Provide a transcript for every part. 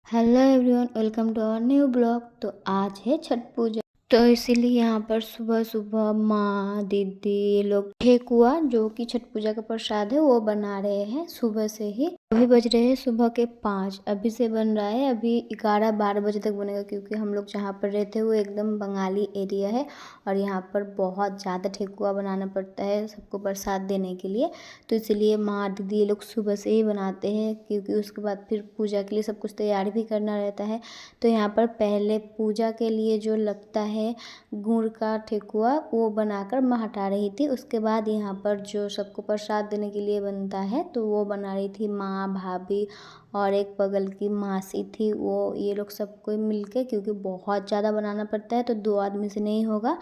Hello everyone, welcome to our new blog. तो आज है छठ पूजा, तो इसीलिए यहाँ पर सुबह सुबह माँ दीदी ये लोग ठेकुआ जो कि छठ पूजा का प्रसाद है वो बना रहे हैं सुबह से ही। अभी बज रहे हैं सुबह के 5, अभी से बन रहा है। अभी 11-12 बजे तक बनेगा, क्योंकि हम लोग जहाँ पर रहते हैं वो एकदम बंगाली एरिया है और यहाँ पर बहुत ज़्यादा ठेकुआ बनाना पड़ता है सबको प्रसाद देने के लिए। तो इसलिए माँ दीदी ये लोग सुबह से ही बनाते हैं, क्योंकि उसके बाद फिर पूजा के लिए सब कुछ तैयारी भी करना रहता है। तो यहाँ पर पहले पूजा के लिए जो लगता है गुड़ का ठेकुआ वो बनाकर माँ हटा रही थी। उसके बाद यहाँ पर जो सबको प्रसाद देने के लिए बनता है तो वो बना रही थी माँ, भाभी और एक बगल की मासी थी वो। ये लोग सब कोई मिलके, क्योंकि बहुत ज़्यादा बनाना पड़ता है तो 2 आदमी से नहीं होगा।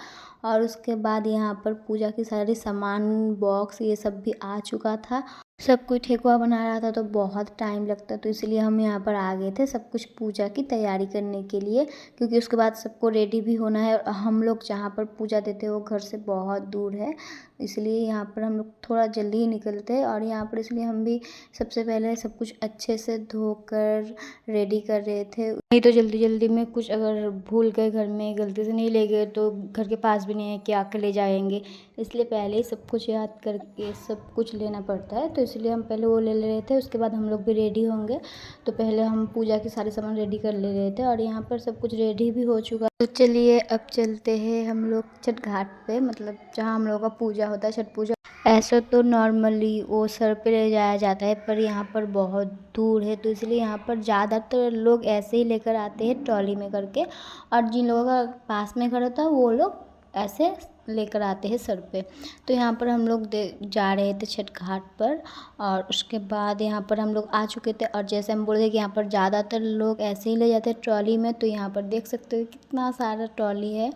और उसके बाद यहाँ पर पूजा की सारी सामान बॉक्स ये सब भी आ चुका था। सब कोई ठेकुआ बना रहा था तो बहुत टाइम लगता, तो इसलिए हम यहाँ पर आ गए थे सब कुछ पूजा की तैयारी करने के लिए, क्योंकि उसके बाद सबको रेडी भी होना है। और हम लोग जहाँ पर पूजा देते हैं वो घर से बहुत दूर है, इसलिए यहाँ पर हम लोग थोड़ा जल्दी ही निकलते हैं। और यहाँ पर इसलिए हम भी सबसे पहले सब कुछ अच्छे से धोकर रेडी कर रहे थे। नहीं तो जल्दी जल्दी में कुछ अगर भूल गए घर में, गलती से नहीं ले गए तो घर के पास भी नहीं है कि आकर ले जाएंगे, इसलिए पहले ही सब कुछ याद करके सब कुछ लेना पड़ता है। तो इसलिए हम पहले वो ले रहे थे, उसके बाद हम लोग भी रेडी होंगे। तो पहले हम पूजा के सारे सामान रेडी कर ले रहे थे और यहाँ पर सब कुछ रेडी भी हो चुका। तो चलिए अब चलते हैं हम लोग छठ घाट पे, मतलब जहाँ हम लोग का पूजा होता है छठ पूजा। ऐसा तो नॉर्मली वो सर पे ले जाया जाता है, पर यहाँ पर बहुत दूर है तो इसलिए यहाँ पर ज़्यादातर लोग ऐसे ही लेकर आते हैं ट्रॉली में करके। और जिन लोगों का पास में घर होता है वो लोग ऐसे लेकर आते हैं सर पे। तो यहाँ पर हम लोग जा रहे थे छठ घाट पर। और उसके बाद यहाँ पर हम लोग आ चुके थे, और जैसे हम बोल रहे कि यहाँ पर ज़्यादातर लोग ऐसे ही ले जाते हैं ट्रॉली में, तो यहाँ पर देख सकते हो कितना सारा ट्रॉली है।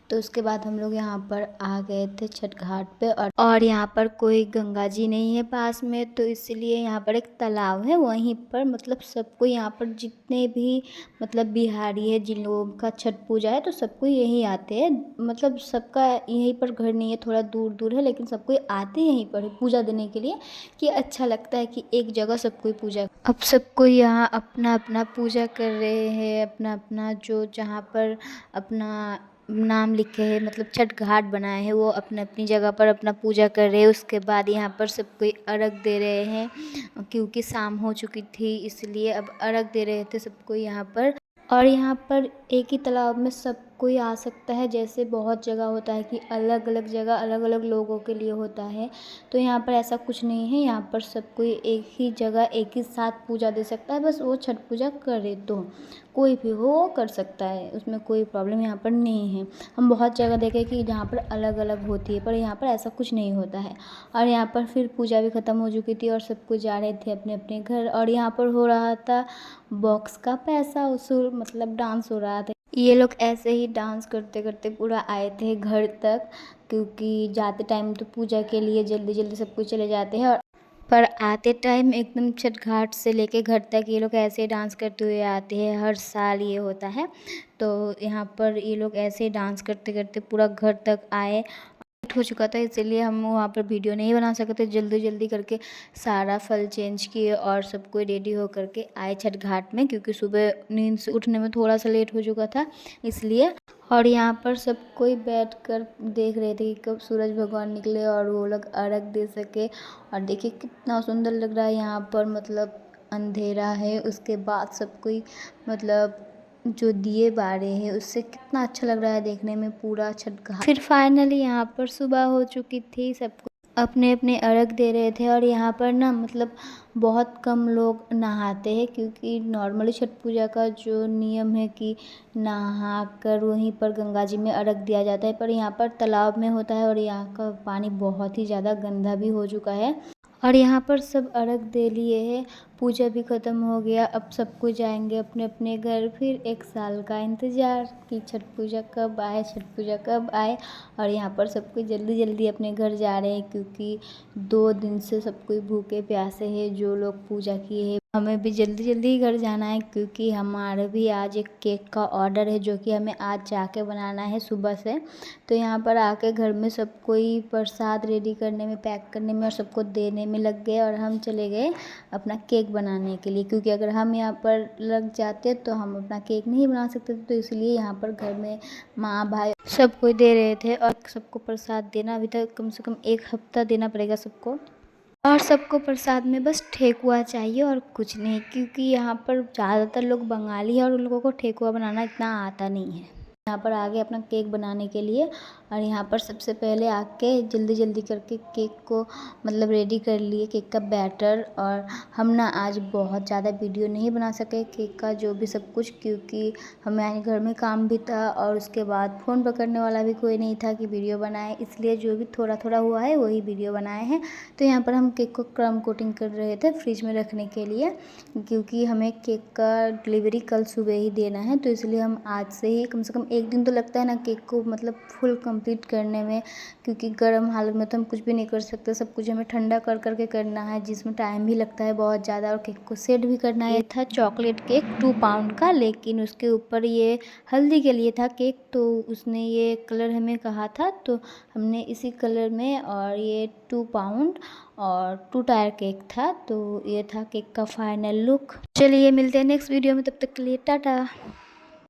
तो उसके बाद हम लोग यहाँ पर आ गए थे छठ घाट पे। और यहाँ पर कोई गंगा जी नहीं है पास में, तो इसलिए यहाँ पर एक तालाब है वहीं पर, मतलब सबको यहाँ पर जितने भी मतलब बिहारी है जिन लोगों का छठ पूजा है तो सबको यहीं आते हैं। मतलब सबका यहीं पर घर नहीं है, थोड़ा दूर दूर है, लेकिन सब कोई आते हैं यहीं पर पूजा देने के लिए, कि अच्छा लगता है कि एक जगह सब कोई पूजा। अब सब कोई यहाँ अपना अपना पूजा कर रहे हैं, अपना अपना जो जहाँ पर अपना नाम लिखे हैं, मतलब छठ घाट बनाए हैं, वो अपने अपनी जगह पर अपना पूजा कर रहे हैं। उसके बाद यहाँ पर सब कोई अर्घ दे रहे हैं, क्योंकि शाम हो चुकी थी इसलिए अब अर्घ दे रहे थे सबको यहाँ पर। और यहाँ पर एक ही तालाब में सब कोई आ सकता है, जैसे बहुत जगह होता है कि अलग अलग जगह अलग अलग लोगों के लिए होता है, तो यहाँ पर ऐसा कुछ नहीं है। यहाँ पर सब कोई एक ही जगह एक ही साथ पूजा दे सकता है, बस वो छठ पूजा करे तो कोई भी हो वो कर सकता है, उसमें कोई प्रॉब्लम यहाँ पर नहीं है। हम बहुत जगह देखे कि जहाँ पर अलग अलग होती है, पर यहाँ पर ऐसा कुछ नहीं होता है। और यहाँ पर फिर पूजा भी ख़त्म हो चुकी थी और सब कुछ जा रहे थे अपने अपने घर। और यहाँ पर हो रहा था बॉक्स का पैसा वसूल, मतलब डांस हो रहा था। ये लोग ऐसे ही डांस करते करते पूरा आए थे घर तक, क्योंकि जाते टाइम तो पूजा के लिए जल्दी जल्दी सब कुछ चले जाते हैं, और पर आते टाइम एकदम छठ घाट से लेके घर तक ये लोग ऐसे ही डांस करते हुए आते हैं। हर साल ये होता है, तो यहाँ पर ये लोग ऐसे ही डांस करते करते पूरा घर तक आए। हो चुका था इसीलिए हम वहाँ पर वीडियो नहीं बना सके थे, जल्दी जल्दी करके सारा फल चेंज किए और सब कोई रेडी हो करके आए छठ घाट में, क्योंकि सुबह नींद से उठने में थोड़ा सा लेट हो चुका था इसलिए। और यहाँ पर सब कोई बैठकर देख रहे थे कि कब सूरज भगवान निकले और वो लोग अर्घ दे सके। और देखिए कितना सुंदर लग रहा है यहाँ पर, मतलब अंधेरा है, उसके बाद सब कोई मतलब जो दिए बारे हैं उससे कितना अच्छा लग रहा है देखने में पूरा छठ घाट। फिर फाइनली यहाँ पर सुबह हो चुकी थी, सबको अपने अपने अर्घ दे रहे थे। और यहाँ पर ना मतलब बहुत कम लोग नहाते हैं, क्योंकि नॉर्मली छठ पूजा का जो नियम है कि नहा कर वहीं पर गंगा जी में अर्घ दिया जाता है, पर यहाँ पर तालाब में होता है और यहाँ का पानी बहुत ही ज़्यादा गंदा भी हो चुका है। और यहाँ पर सब अर्घ दे लिए हैं, पूजा भी ख़त्म हो गया, अब सबको जाएंगे अपने अपने घर। फिर 1 साल का इंतज़ार कि छठ पूजा कब आए, छठ पूजा कब आए। और यहाँ पर सब कोई जल्दी जल्दी अपने घर जा रहे हैं, क्योंकि 2 दिन से सब कोई भूखे प्यासे हैं जो लोग पूजा किए हैं। हमें भी जल्दी जल्दी ही घर जाना है क्योंकि हमारे भी आज एक केक का ऑर्डर है जो कि हमें आज जाके बनाना है सुबह से। तो यहाँ पर आके घर में सब कोई प्रसाद रेडी करने में, पैक करने में और सबको देने में लग गए और हम चले गए अपना केक बनाने के लिए, क्योंकि अगर हम यहाँ पर लग जाते तो हम अपना केक नहीं बना सकते थे। तो इसलिए यहाँ पर घर में माँ भाई सब कोई दे रहे थे और सबको प्रसाद देना अभी तक कम से कम 1 हफ्ता देना पड़ेगा सबको। और सबको प्रसाद में बस ठेकुआ चाहिए और कुछ नहीं, क्योंकि यहाँ पर ज़्यादातर लोग बंगाली है और उन लोगों को ठेकुआ बनाना इतना आता नहीं है। यहाँ पर आ गए अपना केक बनाने के लिए और यहाँ पर सबसे पहले आके जल्दी जल्दी करके केक को मतलब रेडी कर लिए, केक का बैटर। और हम ना आज बहुत ज़्यादा वीडियो नहीं बना सके केक का जो भी सब कुछ, क्योंकि हमें घर में काम भी था और उसके बाद फ़ोन पकड़ने वाला भी कोई नहीं था कि वीडियो बनाए, इसलिए जो भी थोड़ा थोड़ा हुआ है वही वीडियो बनाए हैं। तो यहाँ पर हम केक को क्रम कोटिंग कर रहे थे फ्रिज में रखने के लिए, क्योंकि हमें केक का डिलीवरी कल सुबह ही देना है। तो इसलिए हम आज से ही कम से कम 1 दिन तो लगता है ना केक को मतलब फुल कंप्लीट करने में, क्योंकि गर्म हालत में तो हम कुछ भी नहीं कर सकते, सब कुछ हमें ठंडा कर करके करना है जिसमें टाइम भी लगता है बहुत ज़्यादा और केक को सेट भी करना है। ये था चॉकलेट केक 2 पाउंड का, लेकिन उसके ऊपर ये हल्दी के लिए था केक, तो उसने ये कलर हमें कहा था तो हमने इसी कलर में, और ये 2 पाउंड और 2 टायर केक था। तो ये था केक का फाइनल लुक। चलिए मिलते हैं नेक्स्ट वीडियो में, तब तक के लिए टाटा।